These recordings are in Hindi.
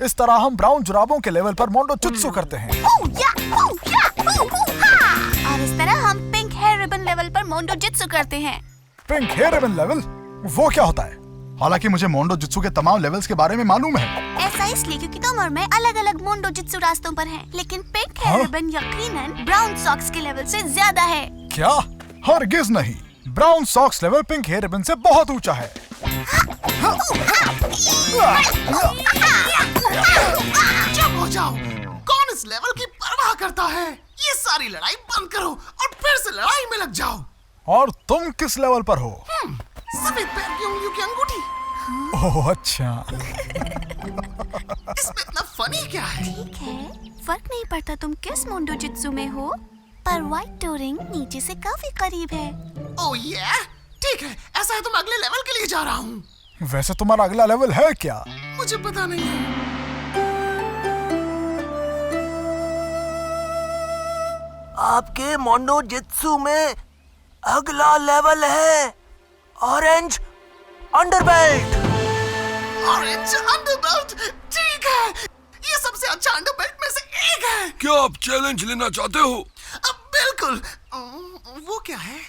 इस तरह हम ब्राउन जुराबों के लेवल पर मोंडो जुत्सु करते हैं। और इस तरह हम पिंक हेयर रिबन लेवल पर मोंडो जुत्सु करते हैं। Pink hair ribbon level? वो क्या होता है? हालांकि मुझे मोंडो जुत्सु के तमाम लेवल्स के बारे में मालूम है। ऐसा इसलिए क्योंकि तुम और मैं अलग अलग मोंडो जुत्सु रास्तों पर हैं। लेकिन पिंक हेयर रिबन यकीनन ब्राउन सॉक्स के लेवल से ज्यादा है। क्या? हरगिज नहीं, brown socks level pink hair ribbon से बहुत ऊंचा है। चुप हो जाओ। कौन इस लेवल की परवाह करता है? ये सारी लड़ाई बंद करो और फिर से लड़ाई में लग जाओ। और तुम किस लेवल पर हो? सफेद पैर की उंगलियों की अंगूठी। ओह अच्छा। इसमें इतना फनी क्या है? ठीक है, फर्क नहीं पड़ता तुम किस मोंडो जुत्सु में हो, पर व्हाइट टोरिंग नीचे से काफी करीब है। ओह ये ठीक है, ऐसा है तो मैं अगले लेवल के लिए जा रहा हूँ। वैसे तुम्हारा अगला लेवल है क्या? मुझे पता नहीं है। आपके मोंडो जुत्सु में अगला लेवल है ऑरेंज अंडरबेल्ट। ऑरेंज अंडरबेल्ट? ठीक है, ये सबसे अच्छा अंडरबेल्ट में से एक है। क्या आप चैलेंज लेना चाहते हो? बिल्कुल। वो क्या है?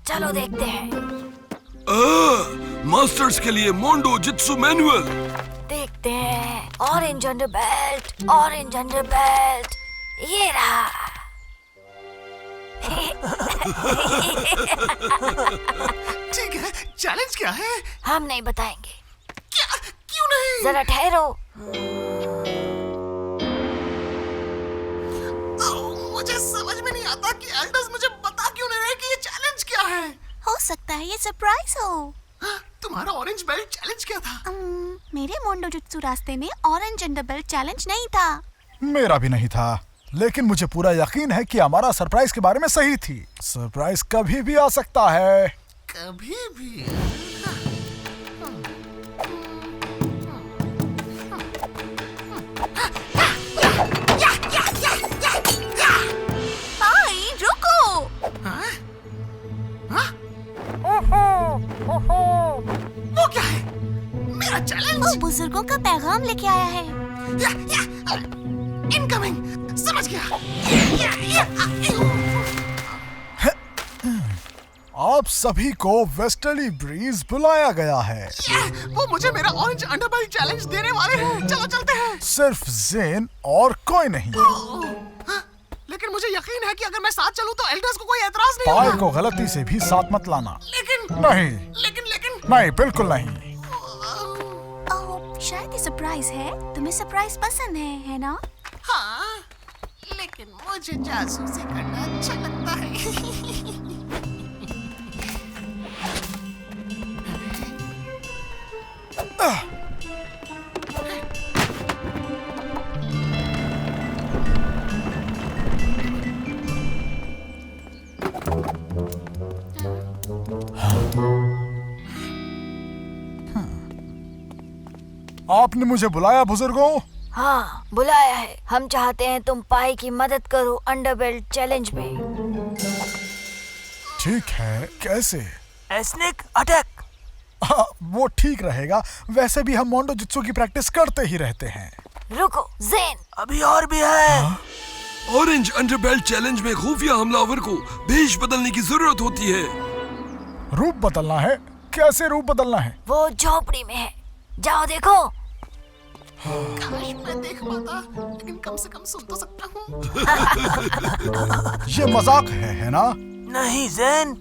चलो देखते हैं। मास्टर्स के लिए मोंडो जुत्सु मैनुअल। देखते हैं। ऑरेंज अंडरबेल्ट, ऑरेंज अंडरबेल्ट, ये रहा। ठीक है, चैलेंज क्या है? हम नहीं बताएंगे। क्या? क्यों नहीं? जरा ठहरो। मुझे समझ में नहीं आता कि एल्डर्स मुझे बता क्यों नहीं रहे कि ये चैलेंज क्या है। हो सकता है ये सरप्राइज हो। तुम्हारा ऑरेंज बेल्ट चैलेंज क्या था? मेरे मोंडो जुत्सु रास्ते में ऑरेंज अंडरबेल्ट चैलेंज नहीं था। मेरा भी नहीं था, लेकिन मुझे पूरा यकीन है कि हमारा सरप्राइज के बारे में सही थी। सरप्राइज कभी भी आ सकता है। कभी भी? हाय, रुको। वो क्या है? मेरा चैलेंज? वो बुजुर्गों का पैगाम लेके आया है। इनकमिंग। समझ गया। आप सभी को वेस्टर्ली ब्रीज बुलाया गया है। वो मुझे मेरा ऑरेंज अंडरबेल्ट चैलेंज देने वाले हैं। चलो चलते हैं। सिर्फ ज़ेन और कोई नहीं। लेकिन मुझे यकीन है कि अगर मैं साथ चलूं तो एल्डर्स को कोई एतराज नहीं पायल होगा। को गलती से भी साथ मत लाना। लेकिन नहीं, नहीं, बिल्कुल नहीं। ओह, शायद ये सरप्राइज है। तुम्हें सरप्राइज पसंद है ना? हाँ, लेकिन मुझे जासूसी करना अच्छा लगता है। आपने मुझे बुलाया बुजुर्गों? हाँ, बुलाया है। हम चाहते हैं तुम पाई की मदद करो अंडरबेल्ट चैलेंज में। ठीक है, कैसे? एस्निक अटैक। वो ठीक रहेगा। वैसे भी हम मोंडो जुत्सु की प्रैक्टिस करते ही रहते हैं। रुको, ज़ेन। अभी और भी है। ऑरेंज अंडरबेल्ट चैलेंज में खुफिया हमलावर को भेष बदलने की जरूरत होती है। रूप बदलना है? कैसे रूप बदलना है? वो झोपड़ी में है, जाओ देखो। काश मैं देख पाता, लेकिन कम से कम सुन तो सकता हूँ। ये मजाक है ना? नहीं ज़ेन,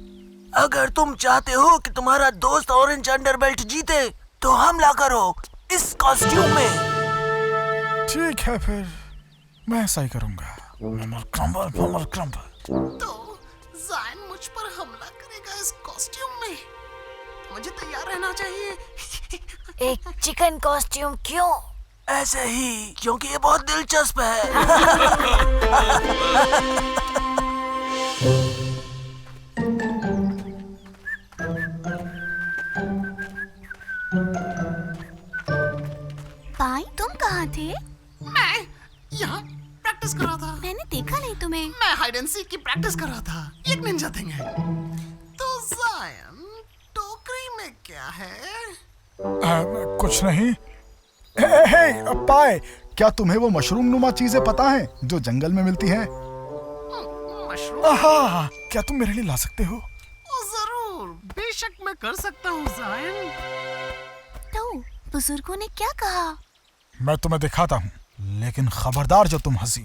अगर तुम चाहते हो कि तुम्हारा दोस्त ऑरेंज अंडरबेल्ट जीते तो हमला करो इस कॉस्ट्यूम में। ठीक है, फिर मैं ऐसा ही करूंगा। ममल क्रम्बल। तो ज़ायन मुझ पर हमला करेगा इस कॉस्ट्यूम में। मुझे तैयार रहना चाहिए। एक चिकन कॉस्ट्यूम क्यों? ऐसे ही, क्योंकि ये बहुत दिलचस्प है। पाई, तुम कहाँ थे? मैं यहाँ प्रैक्टिस कर रहा था। मैंने देखा नहीं तुम्हें। मैं हाइड एंड सीक की प्रैक्टिस कर रहा था। ये एक निंजा थिंग है। तो ज़ायन, टोकरी में क्या है? कुछ नहीं। हे पाए, क्या तुम्हें वो मशरूम नुमा चीजें पता हैं जो जंगल में मिलती हैं? मशरूम? आहा, क्या तुम मेरे लिए ला सकते हो? ओ जरूर, बेशक मैं कर सकता हूँ ज़ायन। तो बुजुर्गों ने क्या कहा? मैं तुम्हें दिखाता हूँ, लेकिन खबरदार जो तुम हंसी।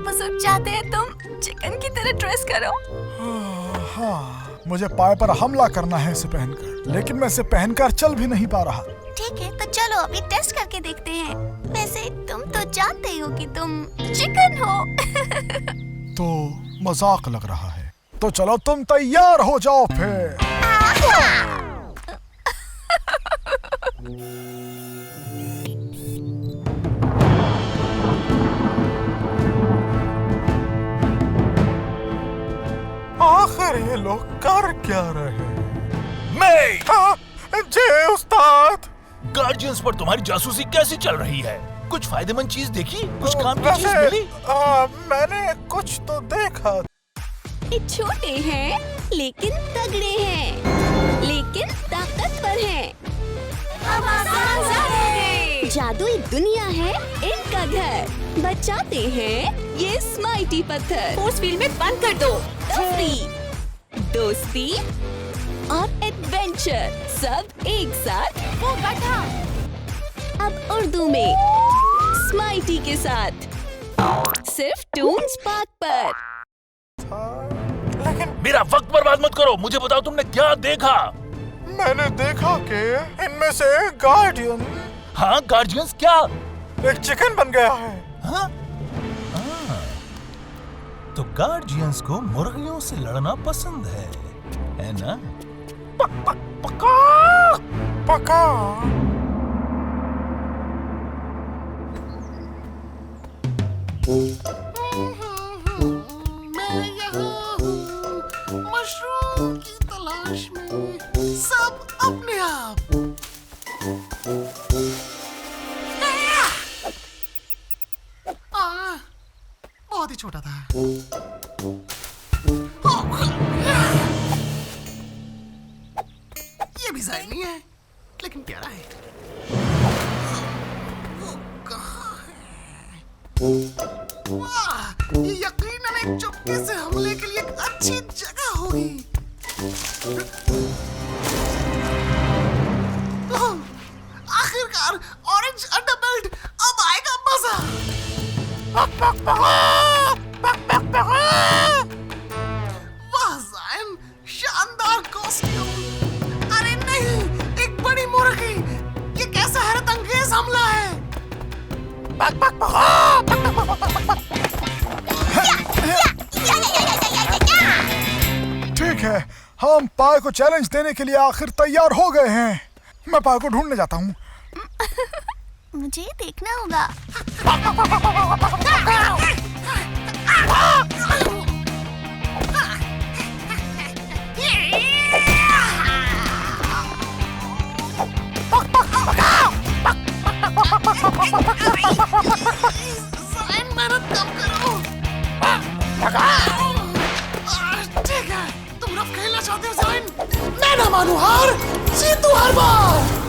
बुजुर्ग चाहते हैं तुम चिकन की तरह ड्रेस करो। हाँ, मुझे पाए पर हमला करना है इसे पहनकर, लेकिन मैं इसे पहनकर चल भी नहीं पा रहा। ठीक है, तो चलो अभी टेस्ट करके देखते हैं। वैसे तुम तो जानते हो कि तुम चिकन हो। तो मजाक लग रहा है, तो चलो तुम तैयार हो जाओ फिर। आखिर ये लोग कर क्या रहे हैं? मैं जी उस्ताद। गार्जियंस पर तुम्हारी जासूसी कैसी चल रही है? कुछ फायदेमंद चीज देखी? कुछ काम की चीज मिली? मैंने कुछ तो देखा। ये छोटे हैं लेकिन तगड़े हैं, लेकिन ताकतवर हैं। हम आसान हैं। जादुई दुनिया है इनका घर। बचाते हैं ये स्माइटी पत्थर। फोर्स फील्ड में बंद कर दो। तफरी, दोस्ती और एडवेंचर सब एक साथ। वो बैठा। अब उर्दू में स्माइटी के साथ, सिर्फ टून्स पार्क पर। मेरा वक्त बर्बाद मत करो, मुझे बताओ तुमने क्या देखा? मैंने देखा कि इनमें से गार्डियन हाँ, गार्जियंस क्या? एक चिकन बन गया है। हाँ? तो गार्जियंस को मुर्गियों से लड़ना पसंद है ना? पका। मैं यहाँ हूँ, मशरूम की तलाश में, सब अपने आप। बहुत ही छोटा था। ये भी ज़ायद नहीं है, लेकिन प्यारा है। वो कहाँ है? वाह, ये यकीनन एक चुपके से हमले के लिए एक अच्छी जगह होगी। ओह, आखिरकार ऑरेंज अंडरबेल्ट, अब आएगा मजा। वाह ज़ायन, शानदार कॉस्ट्यूम। अरे नहीं, एक बड़ी मुर्गी, ये कैसा हैरत अंगेज हमला है। ठीक है, हम पाए को चैलेंज देने के लिए आखिर तैयार हो गए हैं। मैं पाए को ढूंढने जाता हूँ। मुझे देखना होगा। ज़ायन, मेहनत कम करो। ठीक है, तुम रफ खेलना चाहते हो ज़ायन? मैं ना मानू हार, जीतू हर बार।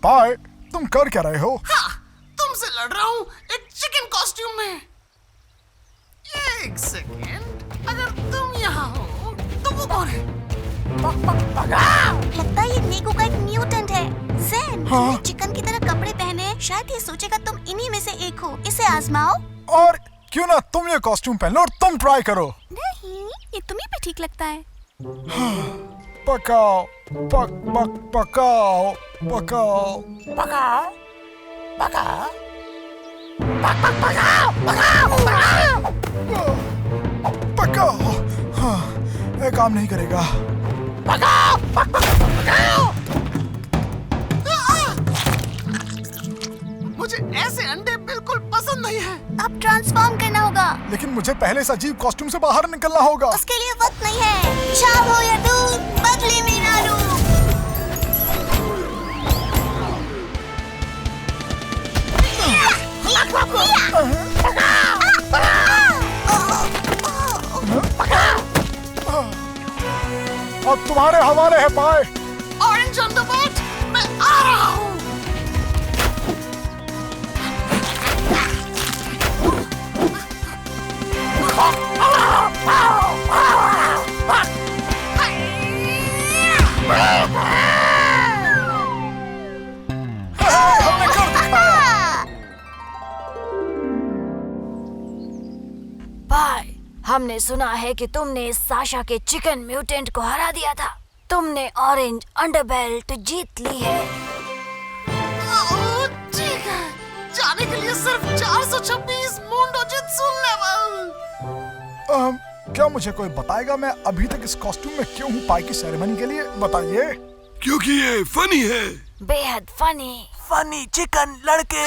पाए, तुम कर क्या रहे हो? हाँ, तुमसे लड़ रहा हूँ एक चिकन कॉस्ट्यूम में। एक सेकेंड, अगर तुम यहाँ हो तो वो कौन है? लगता है ये नीकू का एक म्यूटेंट है। ज़ेन, हाँ? तुमने चिकन की तरह कपड़े पहने हैं, शायद ये सोचेगा तुम इन्हीं में से एक हो। इसे आजमाओ। और क्यों ना तुम ये कॉस्ट्यूम पहन लो और तुम ट्राई करो। नहीं, ये तुम्हीं पे ठीक लगता है। पकाओ, पकाओ, पकाओ, पकाओ। हाँ, ये काम नहीं करेगा। मुझे ऐसे अंडे बिल्कुल पसंद नहीं है। अब ट्रांसफॉर्म करना होगा। लेकिन मुझे पहले इस अजीब कॉस्ट्यूम से बाहर निकलना होगा। उसके लिए वक्त नहीं है। चाहो या दूध, बदले में ना रूप। अब तुम्हारे हवाले है पाए। ऑरेंज अंडरबेल्ट, मैं आ रहा हूँ। हमने कर दिखाया। पाई, हमने सुना है कि तुमने साशा के चिकन म्यूटेंट को हरा दिया था। तुमने ऑरेंज अंडरबेल्ट जीत ली है। ओह, ठीक है। जाने के लिए सिर्फ 426 मुंडो जित्सु लेवल। क्या मुझे कोई बताएगा मैं अभी तक इस कॉस्ट्यूम में क्यों हूँ पाई की सेरेमनी के लिए? बताइए। क्योंकि ये फनी है। बेहद फनी। फनी चिकन लड़के।